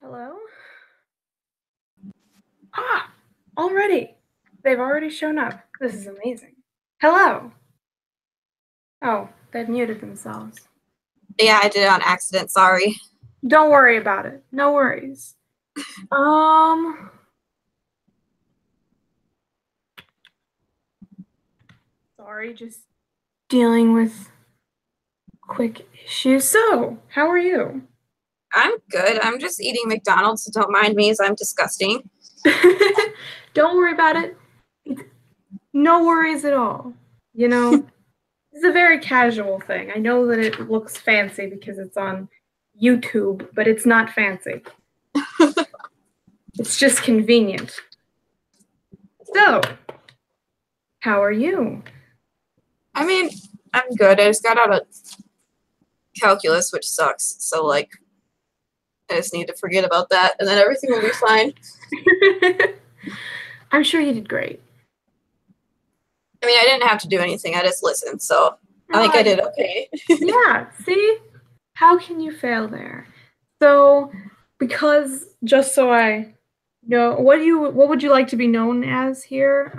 Hello? Ah, already. They've already shown up. This is amazing. Hello. Oh, they've muted themselves. Yeah, I did it on accident. Sorry. Don't worry about it. No worries. Sorry, just dealing with quick issues. So, how are you? I'm good. I'm just eating McDonald's, so don't mind me as I'm disgusting. Don't worry about it. It's no worries at all. You know, it's a very casual thing. I know that it looks fancy because it's on YouTube, but it's not fancy. It's just convenient. So, how are you? I mean, I'm good. I just got out of calculus, which sucks. So, like, I just need to forget about that, and then everything will be fine. I'm sure you did great. I mean, I didn't have to do anything. I just listened, so I think I did okay. Yeah, see? How can you fail there? So, because just so I know, what would you like to be known as here?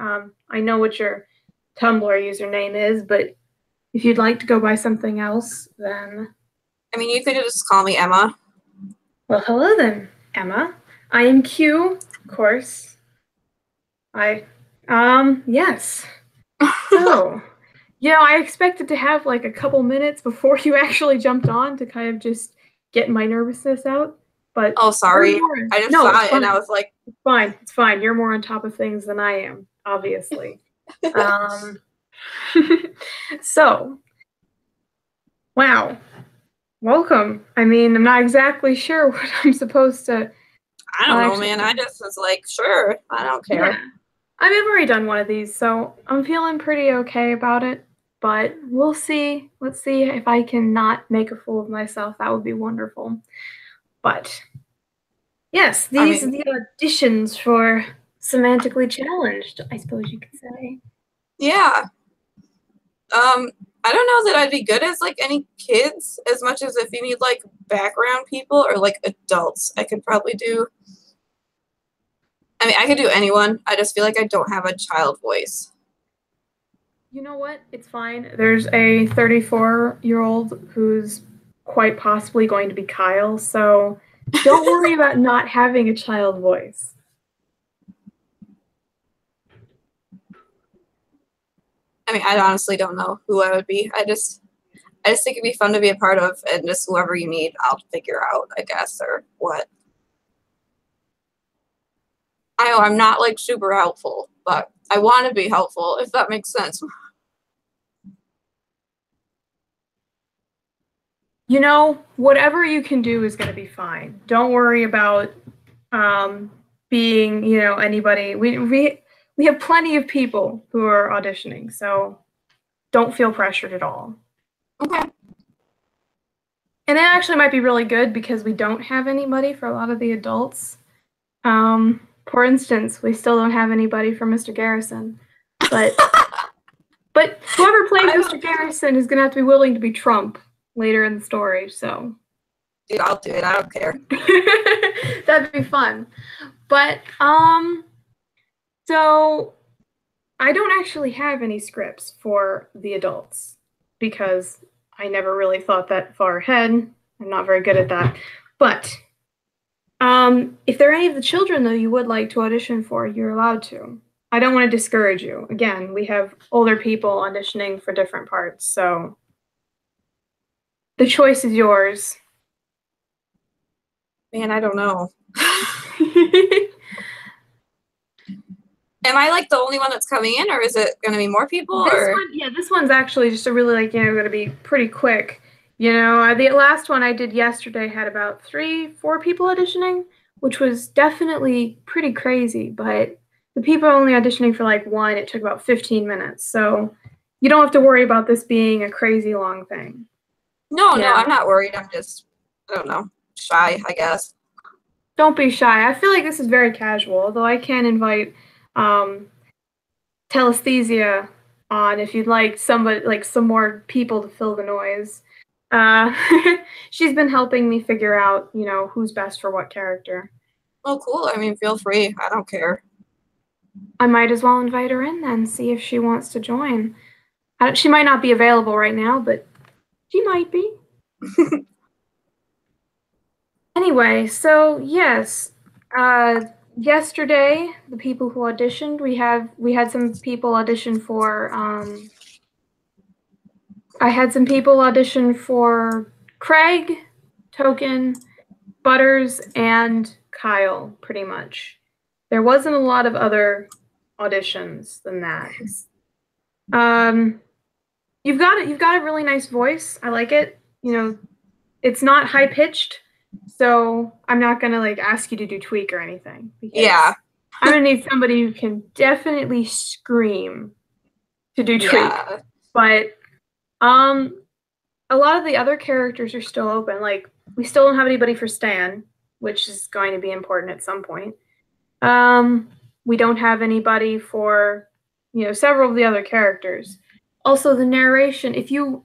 I know what your Tumblr username is, but if you'd like to go by something else, then I mean, you could just call me Emma. well, hello then, Emma. I am Q, of course. Yes. So, I expected to have like a couple minutes before you actually jumped on to kind of just get my nervousness out. But Oh, sorry. I just saw it and I was like, it's fine. It's fine. You're more on top of things than I am, obviously. So, wow. Welcome. I mean, I'm not exactly sure what I'm supposed to. I don't know, man. I just was like, sure, I don't care. Yeah. I mean, I've already done one of these, so I'm feeling pretty okay about it. But we'll see. Let's see if I can not make a fool of myself. That would be wonderful. But yes, these are the auditions for Semantically Challenged, I suppose you could say. Yeah. I don't know that I'd be good as like any kids as much as if you need like background people or like adults. I could probably do. I mean, I could do anyone. I just feel like I don't have a child voice. You know what? It's fine. There's a 34-year-old who's quite possibly going to be Kyle, so don't worry about not having a child voice. I mean, I honestly don't know who I would be. I just think it'd be fun to be a part of, and just whoever you need, I'll figure out, I guess, or what. I know I'm not like super helpful, but I want to be helpful, if that makes sense. You know, whatever you can do is going to be fine. Don't worry about being, anybody. We have plenty of people who are auditioning, so don't feel pressured at all. Okay. And that actually might be really good because we don't have anybody for a lot of the adults. For instance, we still don't have anybody for Mr. Garrison, but whoever plays Mr. Garrison is going to have to be willing to be Trump later in the story. So, dude, I'll do it. I don't care. That'd be fun. But so I don't actually have any scripts for the adults because I never really thought that far ahead. I'm not very good at that. But if there are any of the children, though, you would like to audition for, you're allowed to. I don't want to discourage you. Again, we have older people auditioning for different parts, so the choice is yours. Man, I don't know. Am I like the only one that's coming in, or is it going to be more people? This one's actually just a really going to be pretty quick. The last one I did yesterday had about 3-4 people auditioning, which was definitely pretty crazy. But the people only auditioning for like one, it took about 15 minutes. So you don't have to worry about this being a crazy long thing. No, I'm not worried. I'm just, I don't know, shy, I guess. Don't be shy. I feel like this is very casual, although I can invite Telesthesia on if you'd like somebody, like some more people to fill the noise. Uh, she's been helping me figure out, who's best for what character. Oh, cool. I mean, feel free. I don't care. I might as well invite her in then, see if she wants to join. She might not be available right now, but she might be. Anyway, so yes, yesterday the people who auditioned, we had some people audition for. I had some people audition for Craig, Token, Butters, and Kyle. Pretty much, there wasn't a lot of other auditions than that. Um, you've got a really nice voice. I like it. It's not high pitched, so I'm not gonna like ask you to do tweak or anything because Yeah. I'm gonna need somebody who can definitely scream to do tweak. Yeah. But a lot of the other characters are still open. Like we still don't have anybody for Stan, which is going to be important at some point. We don't have anybody for several of the other characters. Also, the narration. If you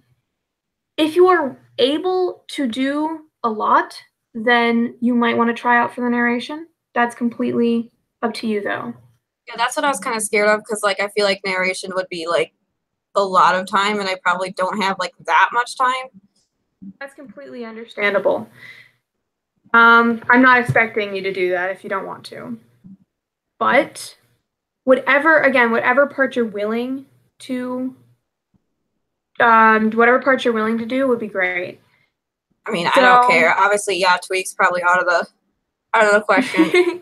are able to do a lot, then you might want to try out for the narration. That's completely up to you, though. Yeah, that's what I was kind of scared of because, like, I feel like narration would be, like, a lot of time, and I probably don't have, like, that much time. That's completely understandable. I'm not expecting you to do that if you don't want to. But whatever part you're willing to, whatever part you're willing to do would be great. I mean, I don't care. Obviously, yeah, tweak's probably out of the question.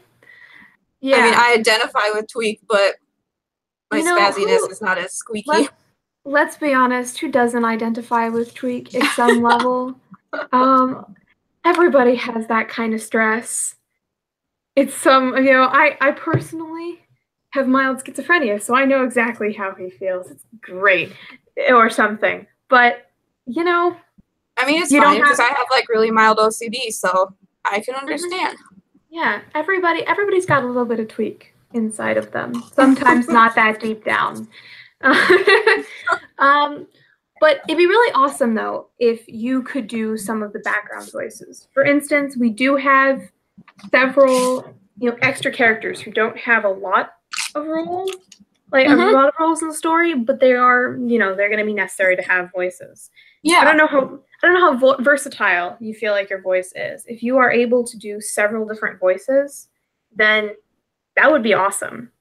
Yeah. I mean, I identify with tweak, but my spazziness is not as squeaky. Let's be honest, who doesn't identify with tweak at some level? Everybody has that kind of stress. It's I personally have mild schizophrenia, so I know exactly how he feels. It's great. Or something. But, I mean, it's fine because I have like really mild OCD, so I can understand. Yeah, everybody's got a little bit of tweak inside of them. Sometimes not that deep down. But it'd be really awesome though if you could do some of the background voices. For instance, we do have several extra characters who don't have a lot of roles, like a lot of roles in the story, but they are they're going to be necessary to have voices. Yeah. I don't know how versatile you feel like your voice is. If you are able to do several different voices, then that would be awesome.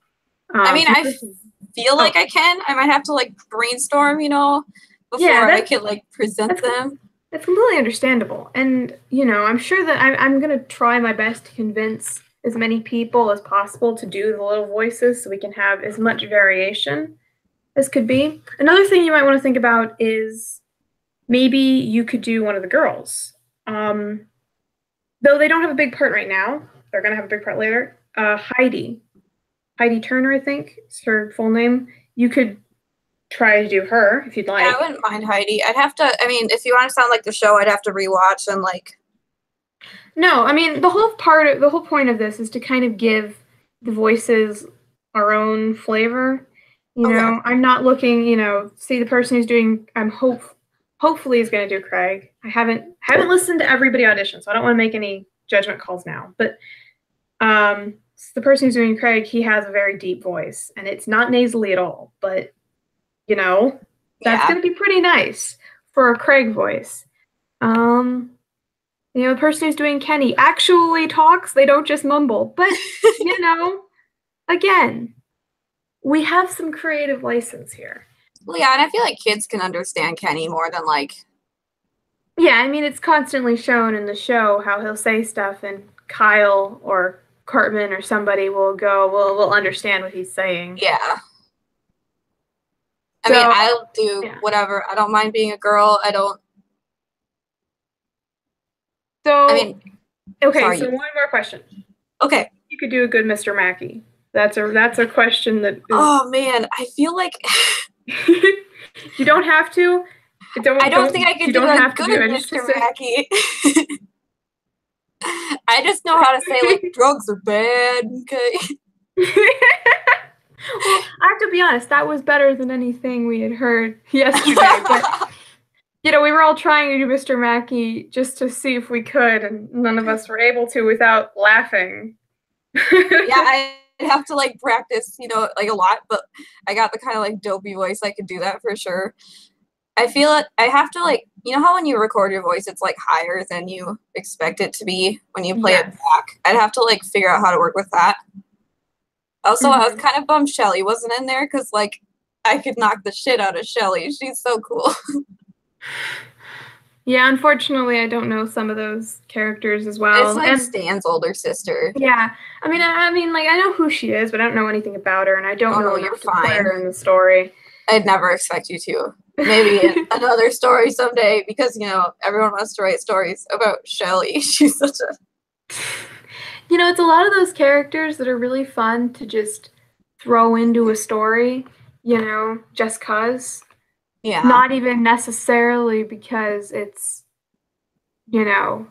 I mean, I feel like I can. I might have to like brainstorm, before I can like present them. That's completely understandable. And, I'm sure that I'm going to try my best to convince as many people as possible to do the little voices so we can have as much variation as could be. Another thing you might want to think about is maybe you could do one of the girls. Though they don't have a big part right now. They're going to have a big part later. Heidi Turner, I think is her full name. You could try to do her if you'd like. Yeah, I wouldn't mind Heidi. I mean, if you want to sound like the show, I'd have to rewatch and like. No, I mean the whole point of this is to kind of give the voices our own flavor. I'm not looking, see the person who's doing. Hopefully is going to do Craig. I haven't listened to everybody audition, so I don't want to make any judgment calls now. But the person who's doing Craig, he has a very deep voice, and it's not nasally at all. But that's going to be pretty nice for a Craig voice. The person who's doing Kenny actually talks. They don't just mumble. But, again, we have some creative license here. Well, yeah, and I feel like kids can understand Kenny more than like. Yeah, I mean, it's constantly shown in the show how he'll say stuff, and Kyle or Cartman or somebody will understand what he's saying. Yeah. I mean, I'll do whatever. I don't mind being a girl. I don't. So, I mean, okay, so one more question. Okay. You could do a good Mr. Mackey. That's a question that. Oh man, I feel like. You don't have to. I don't think I can do a good Mr. Mackey. I just know how to say like drugs are bad. Okay. Well, I have to be honest. That was better than anything we had heard yesterday. But We were all trying to do Mr. Mackey just to see if we could, and none of us were able to without laughing. Yeah, I have to like practice, like a lot, but I got the kind of like dopey voice I could do that for sure. I feel it. I have to like, how when you record your voice, it's like higher than you expect it to be when you play it Yes. back. I'd have to like figure out how to work with that. Also, I was Mhm. kind of bummed Shelly wasn't in there because like I could knock the shit out of Shelly. She's so cool. Yeah, unfortunately, I don't know some of those characters as It's well. like And Stan's older sister. yeah, I mean, like I know who she is, but I don't know anything about her, and I don't Oh know no, you're enough to put fine. her in the story. I'd never expect you to. Maybe in another story someday because everyone wants to write stories about Shelly. She's such a It's a lot of those characters that are really fun to just throw into a story, just cause. yeah. Not even necessarily because it's, you know,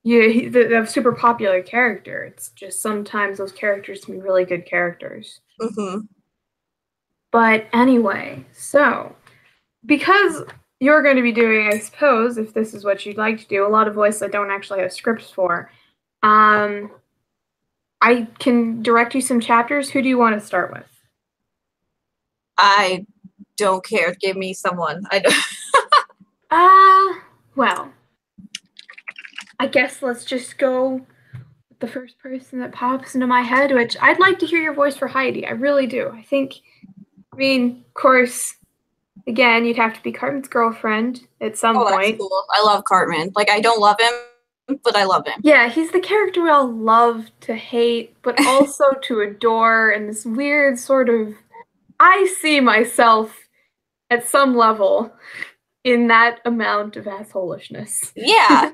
the super popular character. It's just sometimes those characters can be really good characters. Hmm. But anyway, so because you're going to be doing, I suppose, if this is what you'd like to do, a lot of voices I don't actually have scripts for. Um, I can direct you some chapters. Who do you want to start with? I don't care. Give me someone. I don't. Well, I guess let's just go with the first person that pops into my head, which I'd like to hear your voice for Heidi. I really do. I mean, of course, again, you'd have to be Cartman's girlfriend at some Oh, that's point. cool. I love Cartman. Like I don't love him, but I love him. Yeah, he's the character we all love to hate, but also to adore, and this weird sort of. I see myself at some level in that amount of assholishness. Yeah,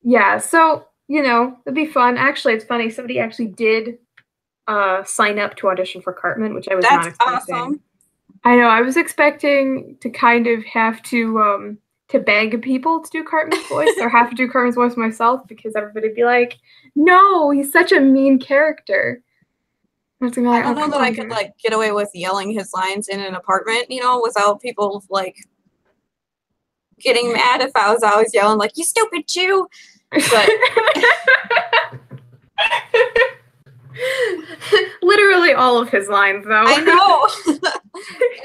Yeah, so, it'd be fun. Actually, it's funny, somebody actually did sign up to audition for Cartman, which I was not that's expecting. awesome. I know, I was expecting to kind of have to beg people to do Cartman's voice or have to do Cartman's voice myself because everybody'd be like, "No, he's such a mean character." I was gonna be I like, don't "Oh, know come that I on, could dude." like get away with yelling his lines in an apartment, without people like getting mad if I was always yelling like "you stupid Jew." But Literally all of his lines, though. I know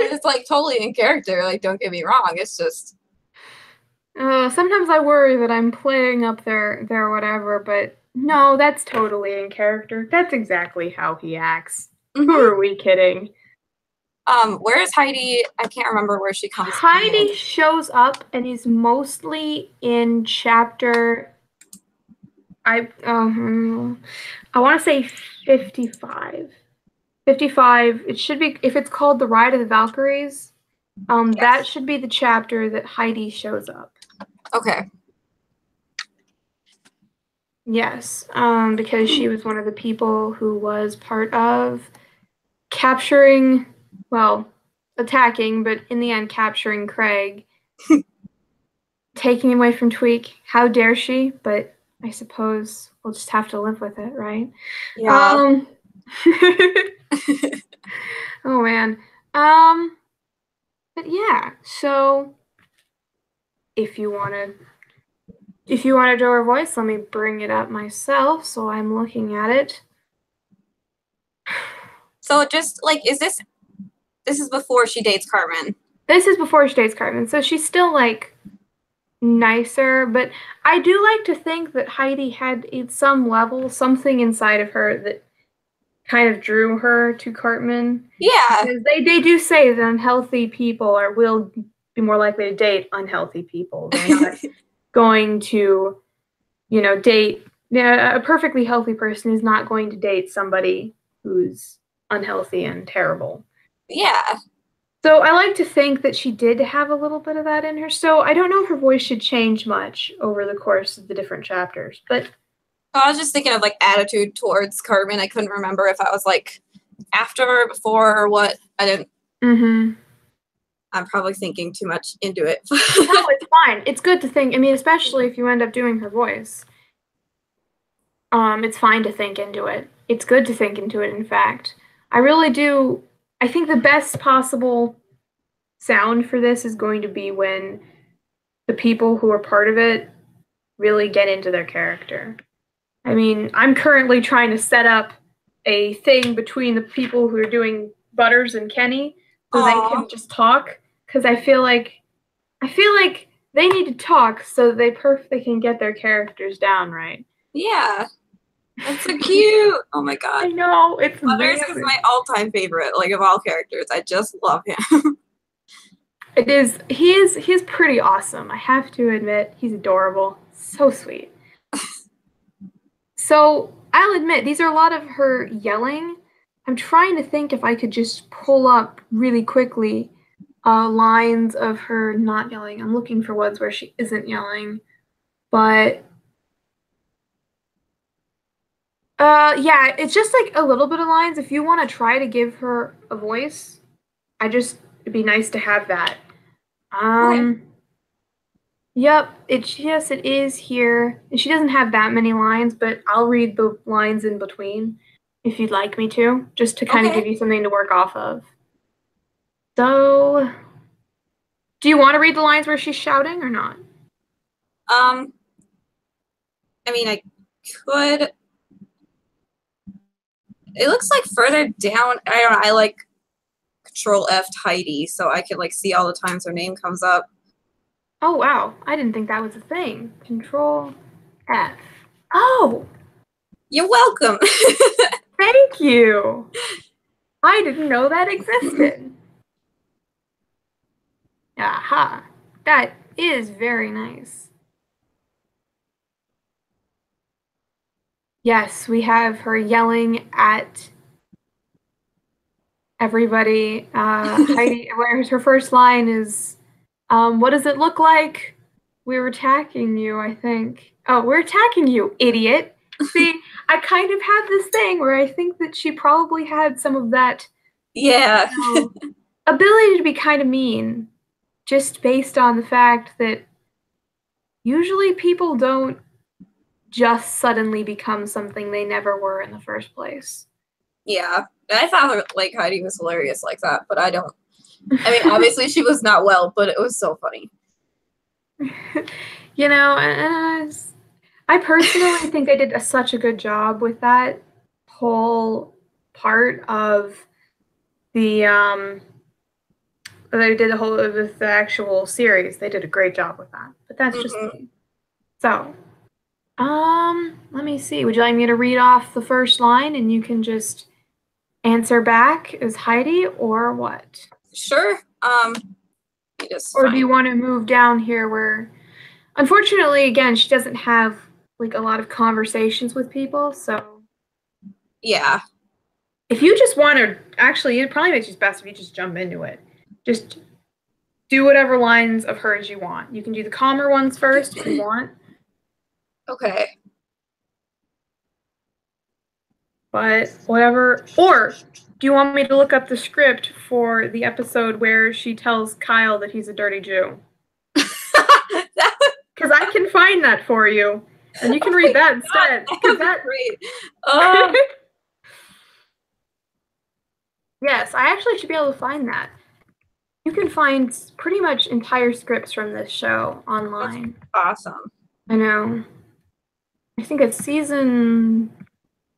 it's like totally in character. Like, don't get me wrong. It's just Sometimes I worry that I'm playing up their whatever, but no, that's totally in character. That's exactly how he acts. Who hmm. are we kidding? Where is Heidi? I can't remember where she comes in. Heidi shows up and is mostly in chapter I want to say 55. 55. It should be if it's called The Ride of the Valkyries. That Yes. should be the chapter that Heidi shows up. Okay. Yes, because she was one of the people who was part of capturing, well, attacking, but in the end capturing Craig, taking him away from Tweak. How dare she? But I suppose we'll just have to live with it, right? Yeah. Um, oh man. Um, but yeah, so if you wanna do her voice, let me bring it up myself. So I'm looking at it. So just like, is this is before she dates Cartman? This is before she dates Cartman, so she's still like nicer, but I do like to think that Heidi had at some level something inside of her that kind of drew her to Cartman. Yeah. Because they do say that unhealthy people will be more likely to date unhealthy people. They're not going to, date. Yeah, a perfectly healthy person is not going to date somebody who's unhealthy and terrible. Yeah. So I like to think that she did have a little bit of that in her. So I don't know if her voice should change much over the course of the different chapters, but I was just thinking of like attitude towards Cartman. I couldn't remember if I was like after or before or what. I didn't. mm-hmm. I'm probably thinking too much into it. No, it's fine. It's good to think. I mean, especially if you end up doing her voice. It's fine to think into it. It's good to think into it, in fact. I really do. I think the best possible sound for this is going to be when the people who are part of it really get into their character. I mean, I'm currently trying to set up a thing between the people who are doing Butters and Kenny so they Aw. can just talk because I feel like they need to talk so they can get their characters down right. Yeah. That's so cute. Oh my I god. know, it's Butters is amazing. my all-time favorite, like of all characters. I just love him. It is. He's pretty awesome. I have to admit, he's adorable. So sweet. So I'll admit these are a lot of her yelling. I'm trying to think if I could just pull up really quickly lines of her not yelling. I'm looking for ones where she isn't yelling, but yeah, it's just like a little bit of lines. If you want to try to give her a voice, it'd be nice to have that. Okay. Um, Yep, yes, it is here. And she doesn't have that many lines, but I'll read the lines in between if you'd like me to, just to kind of Okay. give you something to work off of. So, do you want to read the lines where she's shouting or not? Um, I mean, I could. It looks like further down. I don't know. I like Control F Heidi, so I can like see all the times her name comes up. Oh, wow. I didn't think that was a thing. Control F. Oh, You're welcome. thank you. I didn't know that existed. Aha. That is very nice. Yes, we have her yelling at everybody. Heidi, where her first line is, "What does it look like? We were attacking you, I think." Oh, we're attacking you, idiot. See, I kind of have this thing where I think that she probably had some of that, Yeah. ability to be kind of mean, just based on the fact that usually people don't just suddenly become something they never were in the first place. Yeah. I thought her, like Heidi was hilarious like that, but I don't. I mean, obviously she was not well, but it was so funny. And I personally think they did such a good job with that whole part of the they did a whole with the actual series. They did a great job with that. But that's just Mm-hmm. me. So, let me see. Would you like me to read off the first line and you can just answer back as Heidi or what? Sure. You just Or do you find. want to move down here where unfortunately again she doesn't have like a lot of conversations with people, so Yeah. if you just want to, actually, it probably makes it best if you just jump into it. Just do whatever lines of hers you want. You can do the calmer ones first if you want, Okay. but whatever. Or do you want me to look up the script for the episode where she tells Kyle that he's a dirty Jew? Because I can find that for you, and you can read that instead. That Because would be great. Oh, yes, I actually should be able to find that. You can find pretty much entire scripts from this show that's online. awesome. I know. I think it's season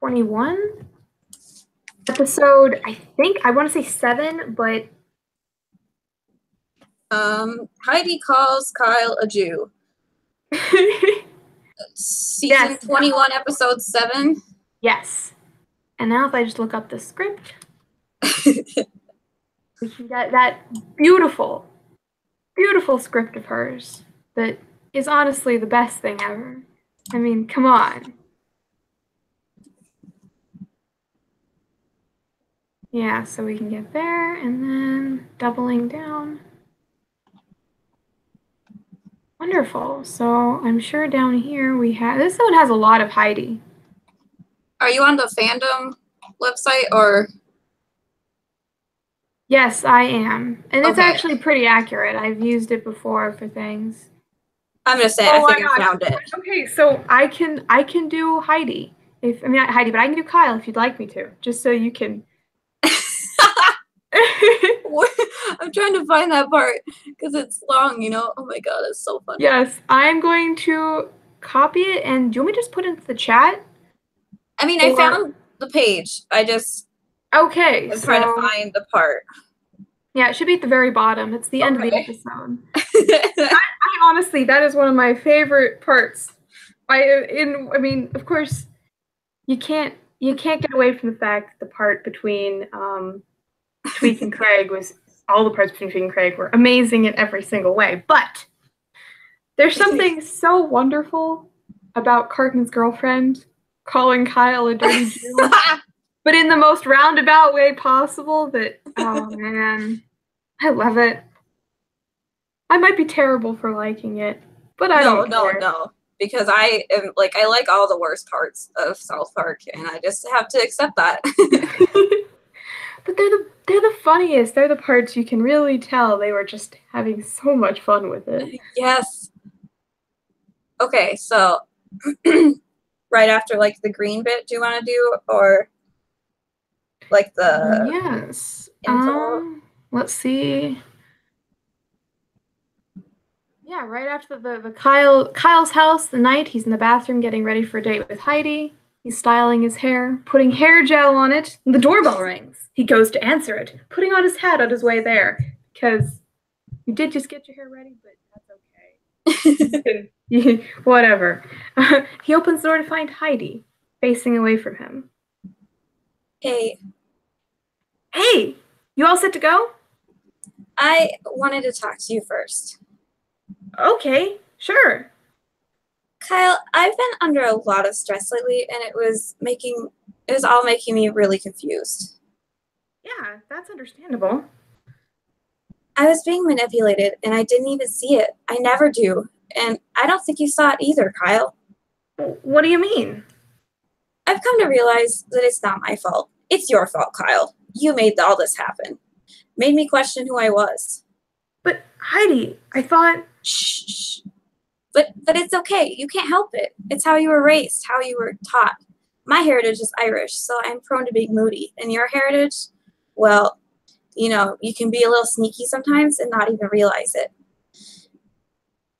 21 episode. I want to say 7, but Heidi calls Kyle a Jew. Season yes, 21, episode 7. yes. And now if I just look up the script, we can get that beautiful, beautiful script of hers that is honestly the best thing ever. I mean, come on. Yeah, so we can get there and then doubling down. Wonderful. So I'm sure down here we have, this one has a lot of Heidi. Are you on the fandom website or? Yes, I am. And it's Okay. actually pretty accurate. I've used it before for things. I'm gonna say Oh I my think I gosh. found it. Okay, so I can do Heidi. Not Heidi, but I can do Kyle if you'd like me to, just so you can. I'm I'm trying to find that part because it's long, you know? Oh my god, it's so funny. Yes, I'm going to copy it, and do you want me to just put it into the chat? I mean, I Or found the page. I just okay, am trying to so find the part. yeah, it should be at the very bottom. It's the end of the Okay. episode. I honestly, that is one of my favorite parts. I mean, of course, you can't get away from the fact that the part between Tweek and Craig was all the parts between Tweek and Craig were amazing in every single way. But there's something so wonderful about Cartman's girlfriend calling Kyle a dirty Jew, but in the most roundabout way possible. That oh man, I love it. I might be terrible for liking it, but I don't care. No. Because I am like I like all the worst parts of South Park, and I just have to accept that. But they're the funniest. They're the parts you can really tell they were just having so much fun with it. Yes. Okay, so right after like the green bit, do you want to do or like the Yes. info? Let's see. Yeah, right after the Kyle's house, the night he's in the bathroom getting ready for a date with Heidi. He's styling his hair, putting hair gel on it. And the doorbell rings. He goes to answer it, putting on his hat on his way there because you did just get your hair ready, but that's okay. Whatever. He opens the door to find Heidi facing away from him. Hey, Hey, you all set to go? I wanted to talk to you first. Okay, sure. Kyle, I've been under a lot of stress lately, and it was all making me really confused. Yeah, that's understandable. I was being manipulated, and I didn't even see it. I never do. And I don't think you saw it either, Kyle. What do you mean? I've come to realize that it's not my fault. It's your fault, Kyle. You made all this happen. Made me question who I was. But Heidi, I thought. Shh. But it's okay. You can't help it. It's how you were raised, how you were taught. My heritage is Irish, so I'm prone to being moody. And your heritage, well, you know, you can be a little sneaky sometimes and not even realize it.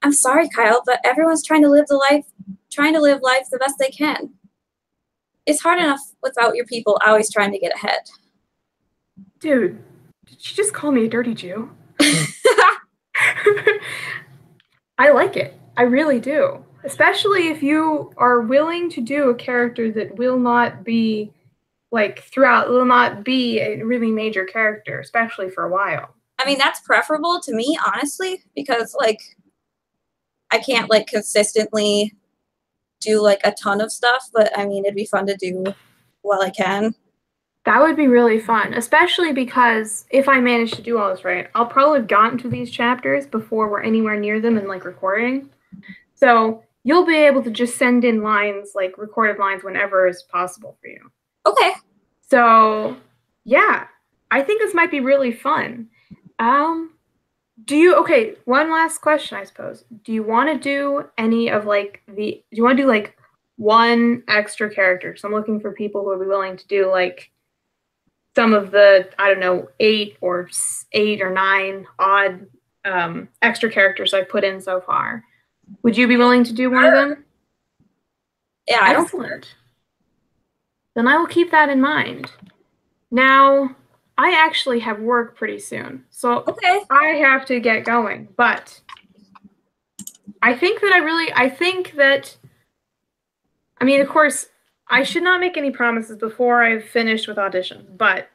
I'm sorry, Kyle, but everyone's trying to live life the best they can. It's hard enough without your people always trying to get ahead. Dude, did you just call me a dirty Jew? I like it. I really do. Especially if you are willing to do a character that will not be will not be a really major character, especially for a while. I mean, that's preferable to me, honestly, because like I can't like consistently do like a ton of stuff, but I mean, it'd be fun to do while I can. That would be really fun, especially because if I manage to do all this right, I'll probably have gotten to these chapters before we're anywhere near them and like recording. So you'll be able to just send in lines, like recorded lines, whenever is possible for you. Okay. So yeah, I think this might be really fun. Okay, one last question, I suppose. Do you want to do any of do you want to do like one extra character? So I'm looking for people who would be willing to do like some of the, I don't know, eight or nine odd extra characters I've put in so far. Would you be willing to do one of them? Yeah, excellent. Then I will keep that in mind. Now, I actually have work pretty soon, so okay. I have to get going. But I think that I mean, of course, I should not make any promises before I've finished with auditions, but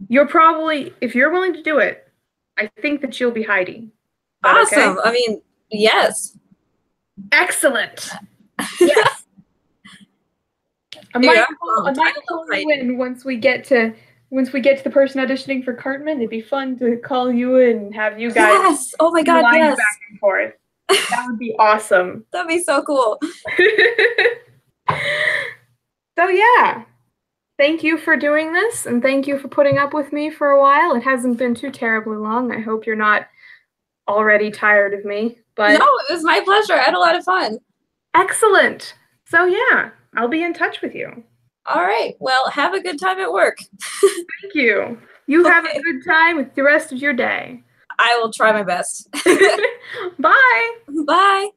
if you're willing to do it, I think that you'll be Heidi. Awesome. Okay? I mean, yes. Excellent. Yes. I might call you in once we get to the person auditioning for Cartman. It'd be fun to call you in and have you guys. Yes. Oh my god, yes. Back and forth. That would be awesome. That'd be so cool. So yeah. Thank you for doing this, and thank you for putting up with me for a while. It hasn't been too terribly long. I hope you're not already tired of me. But no, it was my pleasure. I had a lot of fun. Excellent. So yeah, I'll be in touch with you. All right. Well, have a good time at work. Thank you. You have a Okay. good time with the rest of your day. I will try my best. Bye. Bye.